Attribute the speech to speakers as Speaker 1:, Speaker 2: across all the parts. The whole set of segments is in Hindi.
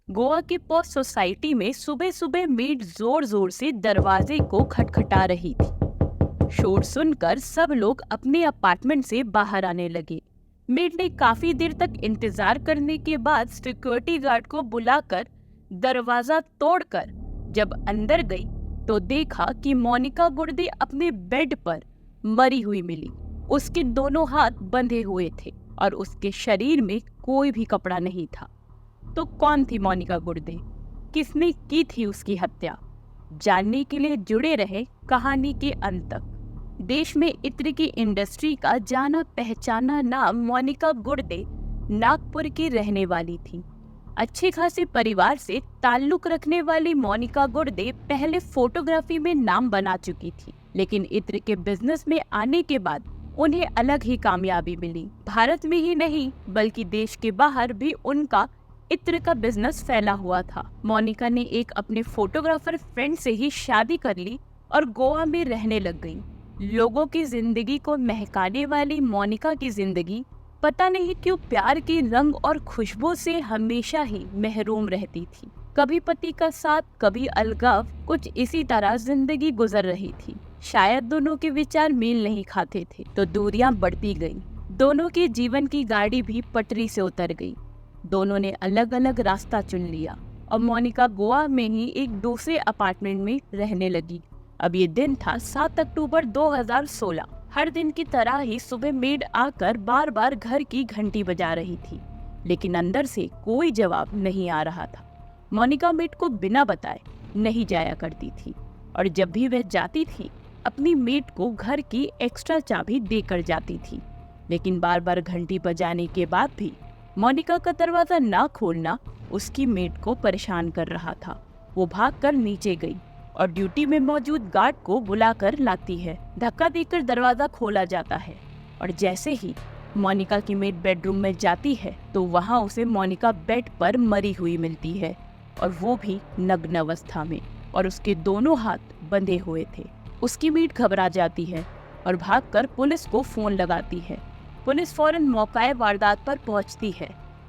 Speaker 1: गोवा के पॉश सोसाइटी में सुबह सुबह मेड जोर जोर से दरवाजे को खटखटा रही थी। शोर सुनकर सब लोग अपने अपार्टमेंट से बाहर आने लगे। मेड ने काफी देर तक इंतजार करने के बाद सिक्योरिटी गार्ड को बुलाकर दरवाजा तोड़कर जब अंदर गई तो देखा कि मोनिका गुर्दे अपने बेड पर मरी हुई मिली। उसके दोनों हाथ बंधे हुए थे और उसके शरीर में कोई भी कपड़ा नहीं था। तो कौन थी मोनिका गुर्दे? किसने की थी उसकी हत्या? जानने के लिए जुड़े रहे कहानी के अंत तक। देश में इत्र की इंडस्ट्री का जाना पहचाना नाम मोनिका गुर्दे नागपुर की रहने वाली थी। अच्छे खासे परिवार से ताल्लुक रखने वाली मोनिका गुर्दे पहले फोटोग्राफी में नाम बना चुकी थी, लेकिन इत्र के बिजनेस में आने के बाद उन्हें अलग ही कामयाबी मिली। भारत में ही नहीं बल्कि देश के बाहर भी उनका इत्र का बिजनेस फैला हुआ था। मोनिका ने एक अपने फोटोग्राफर फ्रेंड से ही शादी कर ली और गोवा में रहने लग गई। लोगों की जिंदगी को महकाने वाली मोनिका की जिंदगी पता नहीं क्यों प्यार के रंग और खुशबू से हमेशा ही महरूम रहती थी। कभी पति का साथ, कभी अलगाव, कुछ इसी तरह जिंदगी गुजर रही थी। शायद दोनों के विचार मेल नहीं खाते थे तो दूरियां बढ़ती गईं। दोनों के जीवन की गाड़ी भी पटरी से उतर गई। दोनों ने अलग अलग रास्ता चुन लिया और मोनिका गोवा में ही एक दूसरे अपार्टमेंट में रहने लगी। अब ये दिन था 7 अक्टूबर 2016। हर दिन की तरह ही सुबह मेड आकर बार बार घर की घंटी बजा रही थी, लेकिन अंदर से कोई जवाब नहीं आ रहा था। मोनिका मेड को बिना बताए नहीं जाया करती थी और जब भी वह जाती थी अपनी मेड को घर की एक्स्ट्रा चाबी देकर जाती थी, लेकिन बार बार घंटी बजाने के बाद भी मोनिका का दरवाजा ना खोलना उसकी मेड को परेशान कर रहा था। वो भागकर नीचे गई और ड्यूटी में मौजूद गार्ड को बुलाकर लाती है। धक्का देकर दरवाजा खोला जाता है और जैसे ही मोनिका की मेड बेडरूम में जाती है तो वहां उसे मोनिका बेड पर मरी हुई मिलती है और वो भी नग्न अवस्था में, और उसके दोनों हाथ बंधे हुए थे। उसकी मेड घबरा जाती है और भागकर पुलिस को फोन लगाती है। पुलिस फौरन मौके वारदात पर पहुंचती है।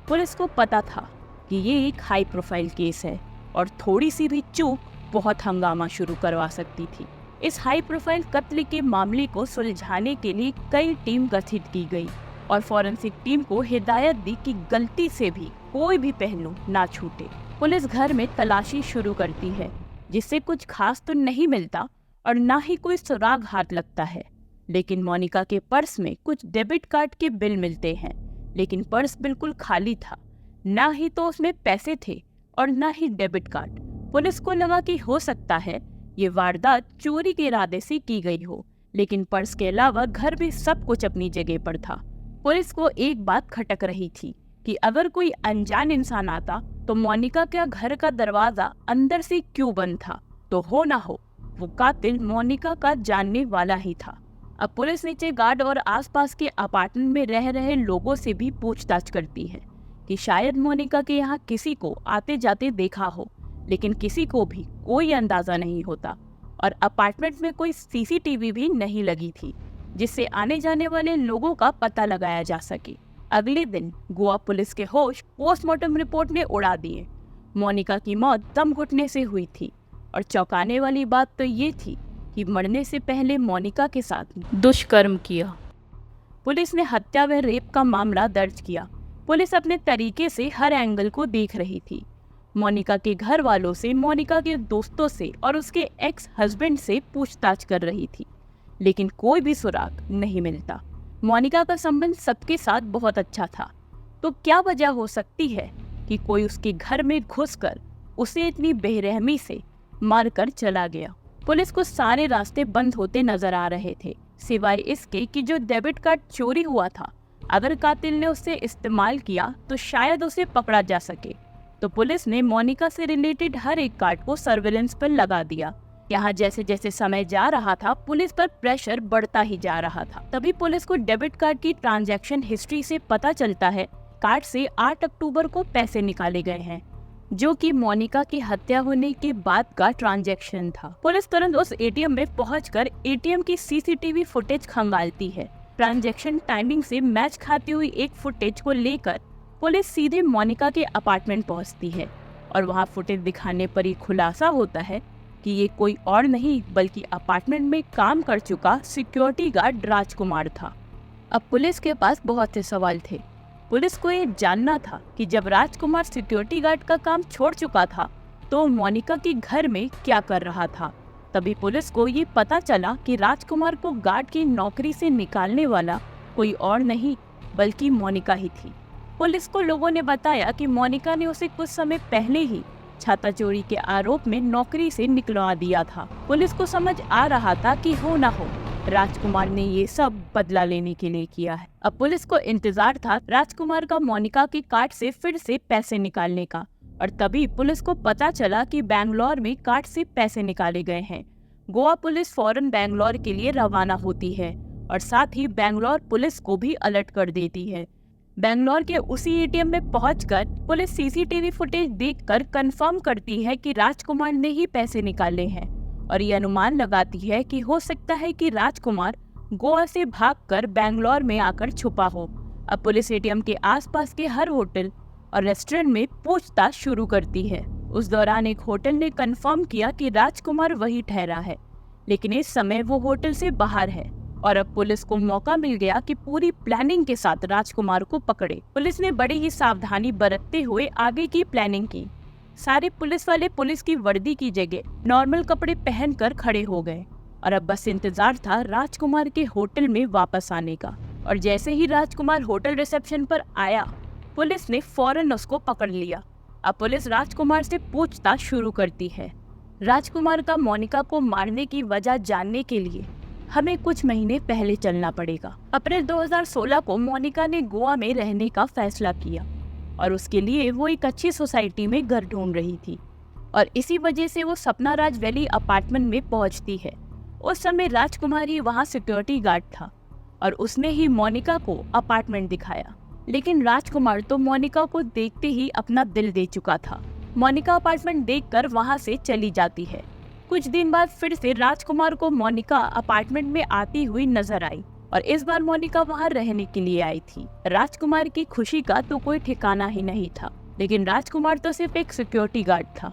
Speaker 1: पुलिस को पता था कि ये एक हाई प्रोफाइल केस है और थोड़ी सी भी चूक बहुत हंगामा शुरू करवा सकती थी। इस हाई प्रोफाइल कत्ल के मामले को सुलझाने के लिए कई टीम गठित की गई और फॉरेंसिक टीम को हिदायत दी कि गलती से भी कोई भी पहलू ना छूटे। पुलिस घर में तलाशी शुरू करती है, जिससे कुछ खास तो नहीं मिलता और ना ही कोई सुराग हाथ लगता है। लेकिन मोनिका के पर्स में कुछ डेबिट कार्ड के बिल मिलते हैं, लेकिन पर्स बिल्कुल खाली था। ना ही तो उसमें पैसे थे और ना ही डेबिट कार्ड। पुलिस को लगा कि हो सकता है ये वारदात चोरी के इरादे से की गई हो, लेकिन पर्स के अलावा घर में सब कुछ अपनी जगह पर था। पुलिस को एक बात खटक रही थी कि अगर कोई अनजान इंसान आता तो मोनिका का घर का दरवाजा अंदर से क्यों बंद था? तो हो ना हो वो कातिल मोनिका का जानने वाला ही था। अब पुलिस नीचे गार्ड और आसपास के अपार्टमेंट में रह रहे लोगों से भी पूछताछ करती है कि शायद मोनिका के यहाँ किसी को आते जाते देखा हो, लेकिन किसी को भी कोई अंदाजा नहीं होता और अपार्टमेंट में कोई सीसीटीवी भी नहीं लगी थी जिससे आने जाने वाले लोगों का पता लगाया जा सके। अगले दिन गोवा पुलिस के होश पोस्टमार्टम रिपोर्ट ने उड़ा दिए। मोनिका की मौत दम घुटने से हुई थी और चौंकाने वाली बात तो ये थी कि मरने से पहले मोनिका के साथ दुष्कर्म किया। पुलिस ने हत्या व रेप का मामला दर्ज किया। पुलिस अपने तरीके से हर एंगल को देख रही थी। मोनिका के घर वालों से, मोनिका के दोस्तों से और उसके एक्स हस्बैंड से पूछताछ कर रही थी, लेकिन कोई भी सुराग नहीं मिलता। मोनिका का संबंध सबके साथ बहुत अच्छा था, तो क्या वजह हो सकती है कि कोई उसके घर में घुसकर उसे इतनी बेरहमी से मारकर चला गया? पुलिस को सारे रास्ते बंद होते नजर आ रहे थे, सिवाय इसके कि जो डेबिट कार्ड चोरी हुआ था, अगर कातिल ने उसे इस्तेमाल किया तो शायद उसे पकड़ा जा सके। तो पुलिस ने मोनिका से रिलेटेड हर एक कार्ड को सर्विलेंस पर लगा दिया। यहाँ जैसे जैसे समय जा रहा था पुलिस पर प्रेशर बढ़ता ही जा रहा था। तभी पुलिस को डेबिट कार्ड की ट्रांजैक्शन हिस्ट्री से पता चलता है कार्ड से 8 अक्टूबर को पैसे निकाले गए हैं, जो कि मोनिका की हत्या होने के बाद का ट्रांजैक्शन था। पुलिस तुरंत उस एटीएम में पहुंचकर एटीएम की सीसीटीवी फुटेज खंगालती है। ट्रांजैक्शन टाइमिंग से मैच खाती हुई एक फुटेज को लेकर पुलिस सीधे मोनिका के अपार्टमेंट पहुंचती है। और वहाँ फुटेज दिखाने पर ही खुलासा होता है कि ये कोई और नहीं बल्कि अपार्टमेंट में काम कर चुका सिक्योरिटी गार्ड राजकुमार था। अब पुलिस के पास बहुत से सवाल थे। पुलिस को ये जानना था कि जब राजकुमार सिक्योरिटी गार्ड का काम छोड़ चुका था तो मोनिका के घर में क्या कर रहा था। तभी पुलिस को ये पता चला कि राजकुमार को गार्ड की नौकरी से निकालने वाला कोई और नहीं बल्कि मोनिका ही थी। पुलिस को लोगों ने बताया कि मोनिका ने उसे कुछ समय पहले ही छाता चोरी के आरोप में नौकरी से निकलवा दिया था। पुलिस को समझ आ रहा था कि हो ना हो राजकुमार ने ये सब बदला लेने के लिए किया है। अब पुलिस को इंतजार था राजकुमार का मोनिका के कार्ड से फिर से पैसे निकालने का, और तभी पुलिस को पता चला कि बैंगलोर में कार्ड से पैसे निकाले गए हैं। गोवा पुलिस फौरन बैंगलोर के लिए रवाना होती है और साथ ही बैंगलोर पुलिस को भी अलर्ट कर देती है। बैंगलोर के उसी एटीएम में पहुंचकर पुलिस सीसीटीवी फुटेज देखकर कंफर्म करती है कि राजकुमार ने ही पैसे निकाले हैं और ये अनुमान लगाती है कि हो सकता है कि राजकुमार गोवा से भागकर बैंगलोर में आकर छुपा हो। अब पुलिस एटीएम के आसपास के हर होटल और रेस्टोरेंट में पूछताछ शुरू करती है। उस दौरान एक होटल ने कंफर्म किया कि राजकुमार वही ठहरा है, लेकिन इस समय वो होटल से बाहर है और अब पुलिस को मौका मिल गया कि पूरी प्लानिंग के साथ राजकुमार को पकड़े। पुलिस ने बड़ी ही सावधानी बरतते हुए आगे की प्लानिंग की। सारे पुलिस वाले पुलिस की वर्दी की जगह नॉर्मल कपड़े पहनकर खड़े हो गए और अब बस इंतजार था राजकुमार के होटल में वापस आने का। और जैसे ही राजकुमार होटल रिसेप्शन पर आया पुलिस ने फौरन उसको पकड़ लिया। अब पुलिस राजकुमार से पूछताछ शुरू करती है। राजकुमार का मोनिका को मारने की वजह जानने के लिए हमें कुछ महीने पहले चलना पड़ेगा। अप्रैल 2016 को मोनिका ने गोवा में रहने का फैसला किया और उसके लिए वो एक अच्छी सोसाइटी में घर ढूंढ रही थी और इसी वजह से वो सपना राज वैली अपार्टमेंट में पहुंचती है। उस समय राजकुमार ही वहाँ सिक्योरिटी गार्ड था और उसने ही मोनिका को अपार्टमेंट दिखाया, लेकिन राजकुमार तो मोनिका को देखते ही अपना दिल दे चुका था। मोनिका अपार्टमेंट देखकर वहाँ से चली जाती है। कुछ दिन बाद फिर से राजकुमार को मोनिका अपार्टमेंट में आती हुई नजर आई और इस बार मोनिका वहाँ रहने के लिए आई थी। राजकुमार की खुशी का तो कोई ठिकाना ही नहीं था, लेकिन राजकुमार तो सिर्फ एक सिक्योरिटी गार्ड था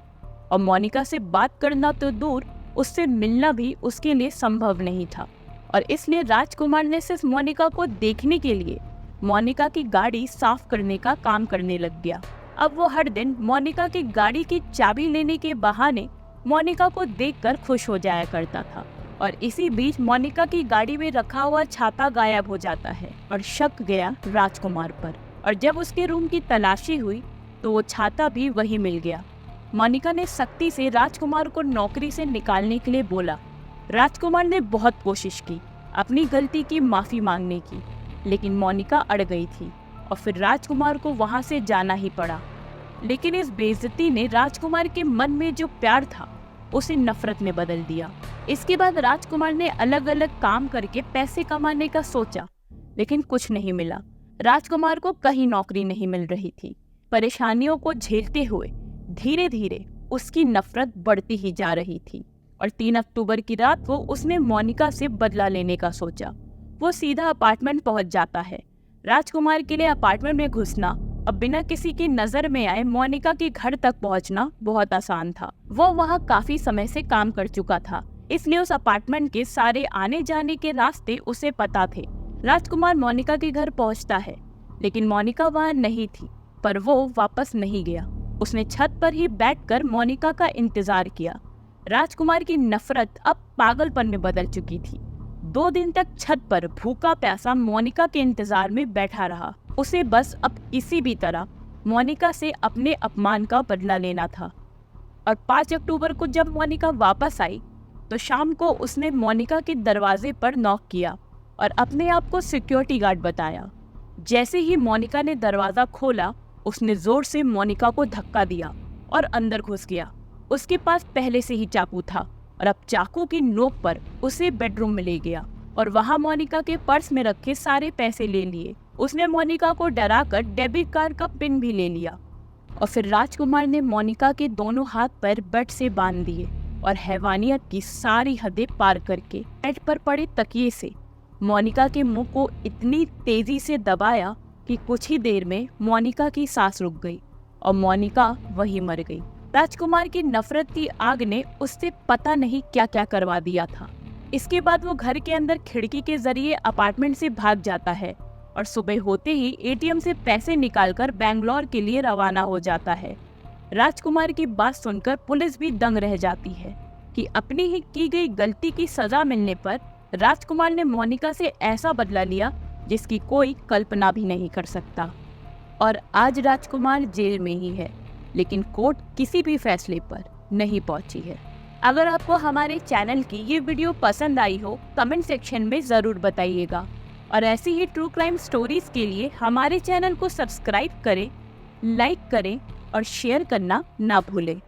Speaker 1: और मोनिका से बात करना तो दूर, उससे मिलना भी उसके लिए संभव नहीं था और इसलिए राजकुमार ने सिर्फ मोनिका को देखने के लिए मोनिका की गाड़ी साफ करने का काम करने लग गया। अब वो हर दिन मोनिका की गाड़ी की चाबी लेने के बहाने मोनिका को देखकर खुश हो जाया करता था और इसी बीच मोनिका की गाड़ी में रखा हुआ छाता गायब हो जाता है और शक गया राजकुमार पर। और जब उसके रूम की तलाशी हुई तो वो छाता भी वही मिल गया। मोनिका ने सख्ती से राजकुमार को नौकरी से निकालने के लिए बोला। राजकुमार ने बहुत कोशिश की अपनी गलती की माफी मांगने की, लेकिन मोनिका अड़ गई थी और फिर राजकुमार को वहां से जाना ही पड़ा। लेकिन इस बेइज्जती ने राजकुमार के मन में जो प्यार था उसे नफरत में बदल दिया। इसके बाद राजकुमार ने अलग अलग काम करके पैसे कमाने का सोचा, लेकिन कुछ नहीं मिला। राजकुमार को कहीं नौकरी नहीं मिल रही थी। परेशानियों को झेलते हुए धीरे धीरे उसकी नफरत बढ़ती ही जा रही थी और 3 अक्टूबर की रात को उसने मोनिका से बदला लेने का सोचा। वो सीधा अपार्टमेंट पहुंच जाता है। राजकुमार के लिए अपार्टमेंट में घुसना अब बिना किसी की नजर में आए मोनिका के घर तक पहुंचना बहुत आसान था। वो वहां काफी समय से काम कर चुका था, इसलिए उस अपार्टमेंट के सारे आने जाने के रास्ते उसे पता थे। राजकुमार मोनिका के घर पहुंचता है, लेकिन मोनिका वहां नहीं थी, पर वो वापस नहीं गया। उसने छत पर ही बैठकर मोनिका का इंतजार किया। राजकुमार की नफरत अब पागलपन में बदल चुकी थी। 2 दिन तक छत पर भूखा प्यासा मोनिका के इंतजार में बैठा रहा। उसे बस अब किसी भी तरह मोनिका से अपने अपमान का बदला लेना था। और 5 अक्टूबर को जब मोनिका वापस आई तो शाम को उसने मोनिका के दरवाजे पर नॉक किया और अपने आप को सिक्योरिटी गार्ड बताया। जैसे ही मोनिका ने दरवाजा खोला उसने जोर से मोनिका को धक्का दिया और अंदर घुस गया। उसके पास पहले से ही चाकू था और अब चाकू की नोक पर उसे बेडरूम में ले गया और वहां मोनिका के पर्स में रखे सारे पैसे ले लिए। उसने मोनिका को डराकर डेबिट कार्ड का पिन भी ले लिया और फिर राजकुमार ने मोनिका के दोनों हाथ पैर बेड से बांध दिए और हैवानियत की सारी हदें पार करके बेड पर पड़े तकिए से मोनिका के मुंह को इतनी तेजी से दबाया कि कुछ ही देर में मोनिका की सांस रुक गई और मोनिका वहीं मर गई। राजकुमार की नफरत की आग ने उससे पता नहीं क्या क्या करवा दिया था। इसके बाद वो घर के अंदर खिड़की के जरिए अपार्टमेंट से भाग जाता है और सुबह होते ही एटीएम से पैसे निकालकर बैंगलोर के लिए रवाना हो जाता है। राजकुमार की बात सुनकर पुलिस भी दंग रह जाती है कि अपनी ही की गई गलती की सजा मिलने पर राजकुमार ने मोनिका से ऐसा बदला लिया जिसकी कोई कल्पना भी नहीं कर सकता। और आज राजकुमार जेल में ही है, लेकिन कोर्ट किसी भी फैसले पर नहीं पहुंची है। अगर आपको हमारे चैनल की ये वीडियो पसंद आई हो, कमेंट सेक्शन में ज़रूर बताइएगा। और ऐसी ही ट्रू क्राइम स्टोरीज के लिए हमारे चैनल को सब्सक्राइब करें, लाइक करें और शेयर करना ना भूलें।